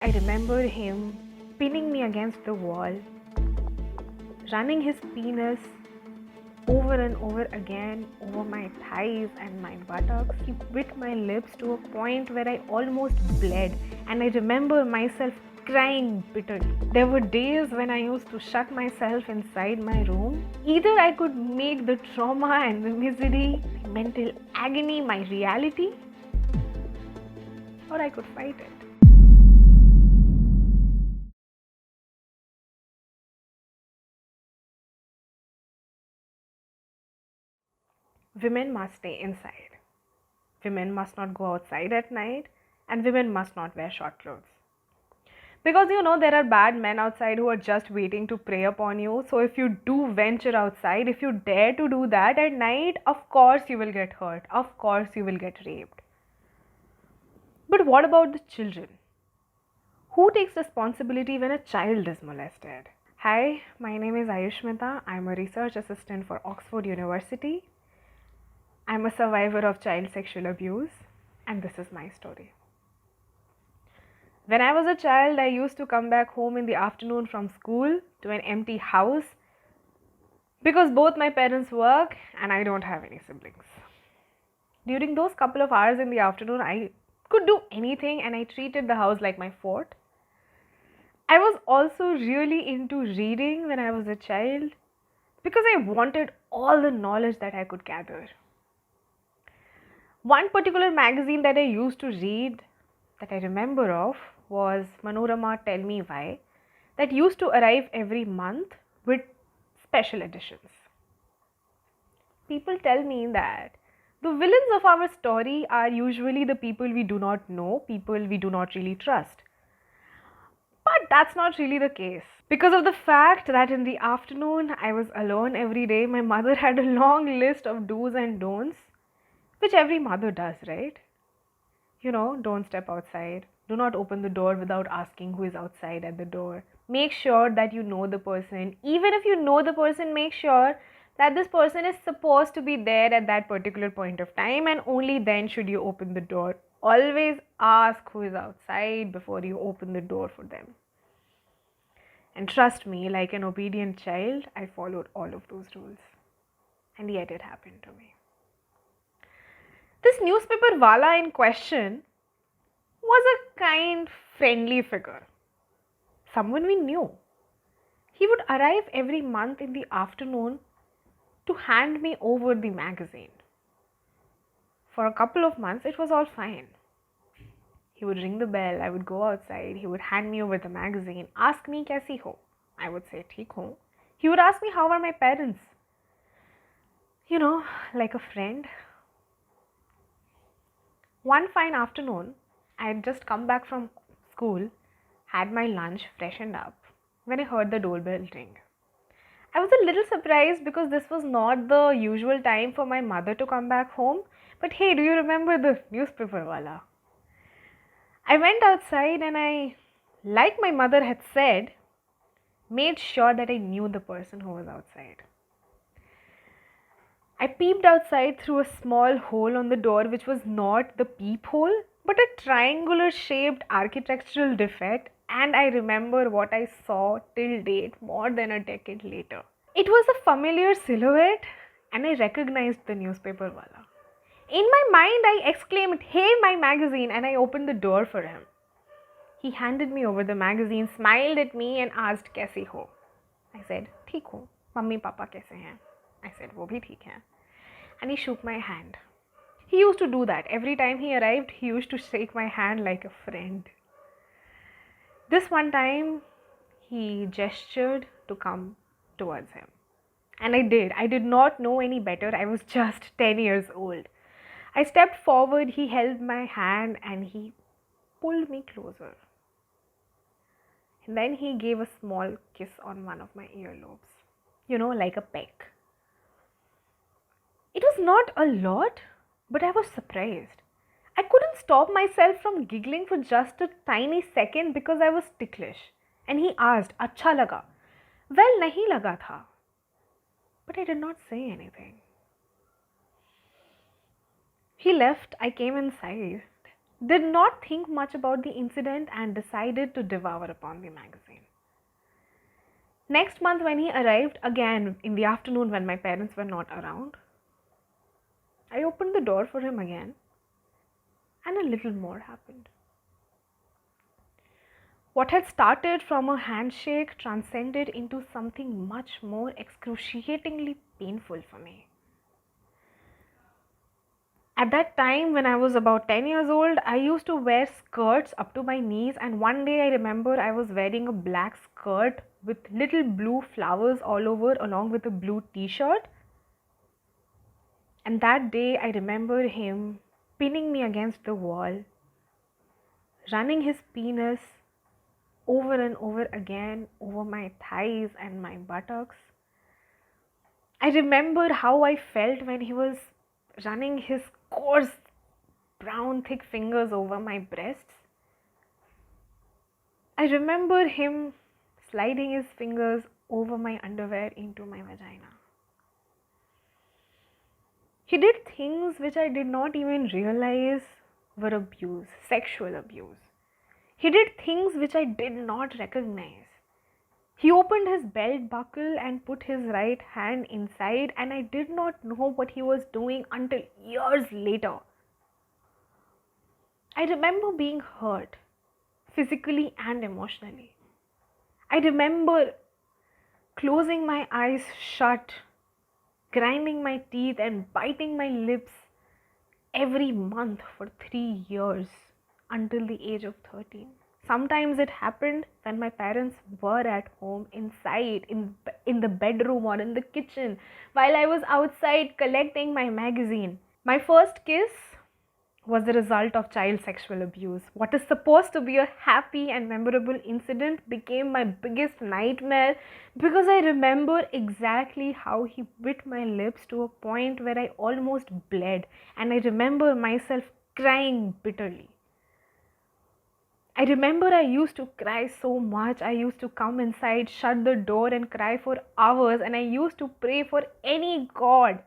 I remember him pinning me against the wall, running his penis over and over again over my thighs and my buttocks. He bit my lips to a point where I almost bled, and I remember myself crying bitterly. There were days when I used to shut myself inside my room. Either I could make the trauma and the misery, the mental agony my reality, or I could fight it. Women must stay inside. Women must not go outside at night, and women must not wear short clothes. Because there are bad men outside who are just waiting to prey upon you. So if you do venture outside, if you dare to do that at night, of course you will get hurt. Of course you will get raped. But what about the children? Who takes responsibility when a child is molested? Hi, my name is Ayushmita. I'm a research assistant for Oxford University. I'm a survivor of child sexual abuse, and this is my story. When I was a child, I used to come back home in the afternoon from school to an empty house because both my parents work and I don't have any siblings. During those couple of hours in the afternoon, I could do anything and I treated the house like my fort. I was also really into reading when I was a child because I wanted all the knowledge that I could gather. One particular magazine that I used to read that I remember of was Manorama Tell Me Why, that used to arrive every month with special editions. People tell me that the villains of our story are usually the people we do not know, people we do not really trust. But that's not really the case. Because of the fact that in the afternoon I was alone every day, my mother had a long list of do's and don'ts, which every mother does, right? Don't step outside. Do not open the door without asking who is outside at the door. Make sure that you know the person. Even if you know the person, make sure that this person is supposed to be there at that particular point of time, and only then should you open the door. Always ask who is outside before you open the door for them. And trust me, like an obedient child, I followed all of those rules. And yet it happened to me. This newspaper wala in question was a kind, friendly figure. Someone we knew. He would arrive every month in the afternoon to hand me over the magazine. For a couple of months, it was all fine. He would ring the bell, I would go outside, he would hand me over the magazine, ask me kaisi ho. I would say theek ho. He would ask me how are my parents. Like a friend. One fine afternoon, I had just come back from school, had my lunch, freshened up, when I heard the doorbell ring. I was a little surprised because this was not the usual time for my mother to come back home. But hey, do you remember the newspaper wala? I went outside and I, like my mother had said, made sure that I knew the person who was outside. I peeped outside through a small hole on the door, which was not the peephole, but a triangular shaped architectural defect, and I remember what I saw till date more than a decade later. It was a familiar silhouette, and I recognized the newspaper wala. In my mind, I exclaimed, "Hey, my magazine," and I opened the door for him. He handed me over the magazine, smiled at me, and asked, "Kaisi ho?" I said, "Theek ho. Mummy, Papa kaise hain?" I said, "Wo bhi theek hain." And he shook my hand. He used to do that. Every time he arrived, he used to shake my hand like a friend. This one time, he gestured to come towards him. And I did. I did not know any better. I was just 10 years old. I stepped forward, he held my hand and he pulled me closer. And then he gave a small kiss on one of my earlobes. Like a peck. It was not a lot, but I was surprised. I couldn't stop myself from giggling for just a tiny second because I was ticklish. And he asked, "Acha laga?" Well, nahi laga tha. But I did not say anything. He left, I came inside, did not think much about the incident and decided to devour upon the magazine. Next month, when he arrived, again in the afternoon when my parents were not around, I opened the door for him again, and a little more happened. What had started from a handshake transcended into something much more excruciatingly painful for me. At that time, when I was about 10 years old, I used to wear skirts up to my knees, and one day I remember I was wearing a black skirt with little blue flowers all over, along with a blue t-shirt. And that day, I remember him pinning me against the wall, running his penis over and over again over my thighs and my buttocks. I remember how I felt when he was running his coarse, brown, thick fingers over my breasts. I remember him sliding his fingers over my underwear into my vagina. He did things which I did not even realize were abuse, sexual abuse. He did things which I did not recognize. He opened his belt buckle and put his right hand inside, and I did not know what he was doing until years later. I remember being hurt, physically and emotionally. I remember closing my eyes shut, grinding my teeth and biting my lips every month for 3 years until the age of 13. Sometimes it happened when my parents were at home, inside, in the bedroom or in the kitchen, while I was outside collecting my magazine. My first kiss was the result of child sexual abuse. What is supposed to be a happy and memorable incident became my biggest nightmare because I remember exactly how he bit my lips to a point where I almost bled, and I remember myself crying bitterly. I remember I used to cry so much. I used to come inside, shut the door and cry for hours, and I used to pray for any god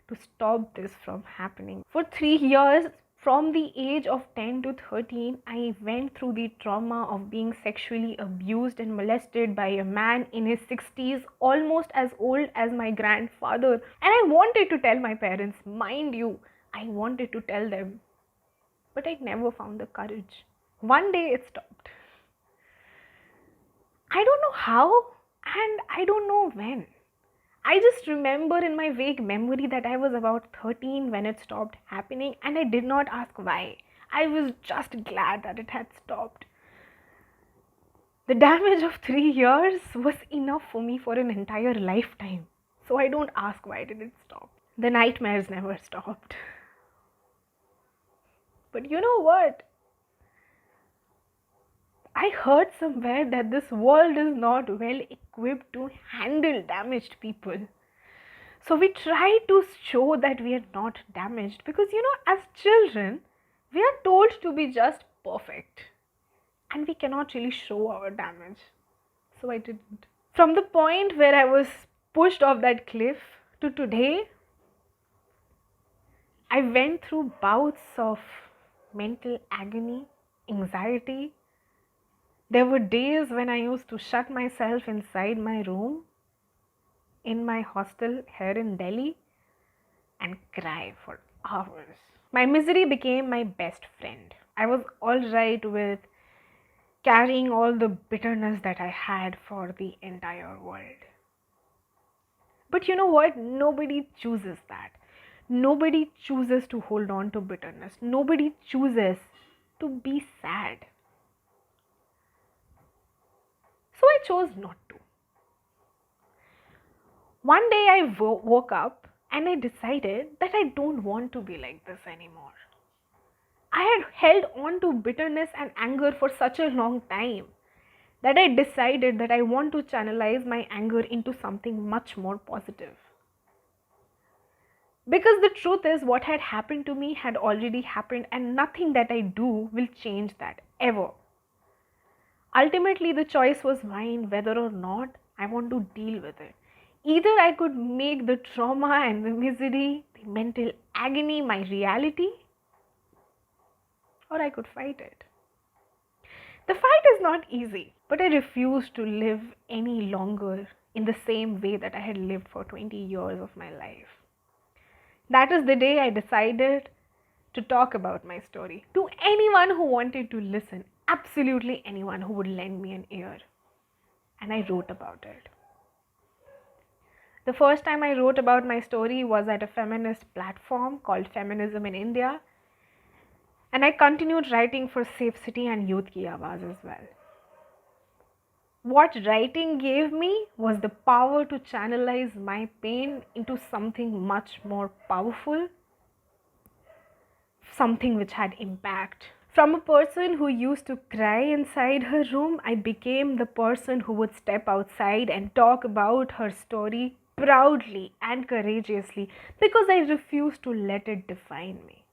to stop this from happening. For 3 years, from the age of 10 to 13, I went through the trauma of being sexually abused and molested by a man in his 60s, almost as old as my grandfather. And I wanted to tell my parents, mind you, I wanted to tell them, but I never found the courage. One day it stopped. I don't know how and I don't know when. I just remember in my vague memory that I was about 13 when it stopped happening, and I did not ask why. I was just glad that it had stopped. The damage of 3 years was enough for me for an entire lifetime. So I don't ask why did it stop. The nightmares never stopped. But you know what? I heard somewhere that this world is not well equipped to handle damaged people. So we try to show that we are not damaged because, as children, we are told to be just perfect. And we cannot really show our damage. So I didn't. From the point where I was pushed off that cliff to today, I went through bouts of mental agony, anxiety. There were days when I used to shut myself inside my room in my hostel here in Delhi and cry for hours. My misery became my best friend. I was alright with carrying all the bitterness that I had for the entire world. But you know what? Nobody chooses that. Nobody chooses to hold on to bitterness. Nobody chooses to be sad. So I chose not to. One day I woke up and I decided that I don't want to be like this anymore. I had held on to bitterness and anger for such a long time that I decided that I want to channelize my anger into something much more positive. Because the truth is, what had happened to me had already happened, and nothing that I do will change that, ever. Ultimately, the choice was mine whether or not I want to deal with it. Either I could make the trauma and the misery, the mental agony my reality, or I could fight it. The fight is not easy, but I refuse to live any longer in the same way that I had lived for 20 years of my life. That is the day I decided to talk about my story to anyone who wanted to listen, absolutely anyone who would lend me an ear. And I wrote about it. The first time I wrote about my story was at a feminist platform called Feminism in India, and I continued writing for Safe City and Youth Ki Awaaz as well. What writing gave me was the power to channelize my pain into something much more powerful, something which had impact. From a person who used to cry inside her room, I became the person who would step outside and talk about her story proudly and courageously because I refused to let it define me.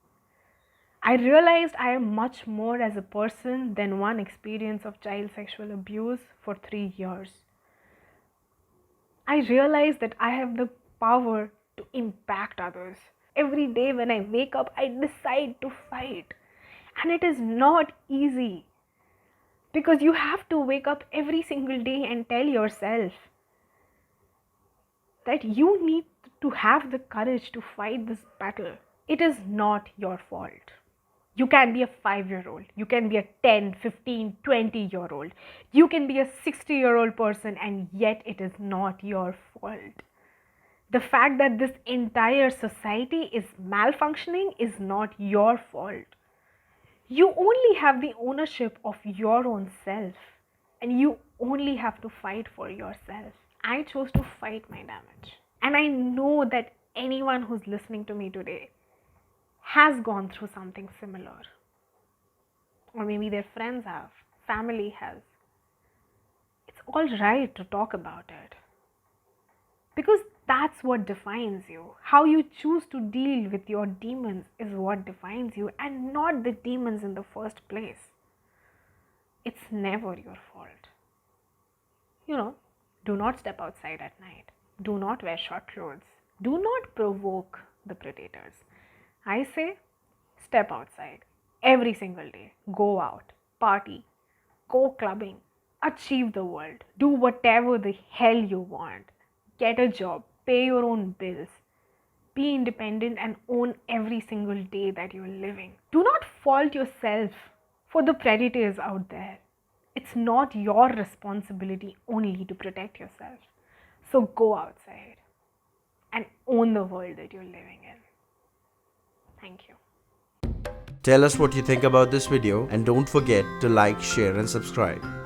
I realized I am much more as a person than one experience of child sexual abuse for 3 years. I realized that I have the power to impact others. Every day when I wake up, I decide to fight. And it is not easy because you have to wake up every single day and tell yourself that you need to have the courage to fight this battle. It is not your fault. You can be a 5-year-old, you can be a 10, 15, 20-year-old, you can be a 60-year-old person, and yet it is not your fault. The fact that this entire society is malfunctioning is not your fault. You only have the ownership of your own self, and you only have to fight for yourself. I chose to fight my damage. And I know that anyone who's listening to me today has gone through something similar. Or maybe their friends have, family has. It's all right to talk about it. Because that's what defines you. How you choose to deal with your demons is what defines you, and not the demons in the first place. It's never your fault. Do not step outside at night. Do not wear short clothes. Do not provoke the predators. I say, step outside every single day. Go out, party, go clubbing, achieve the world, do whatever the hell you want. Get a job, pay your own bills, be independent, and own every single day that you're living. Do not fault yourself for the predators out there. It's not your responsibility only to protect yourself. So go outside and own the world that you're living in. Thank you. Tell us what you think about this video and don't forget to like, share and subscribe.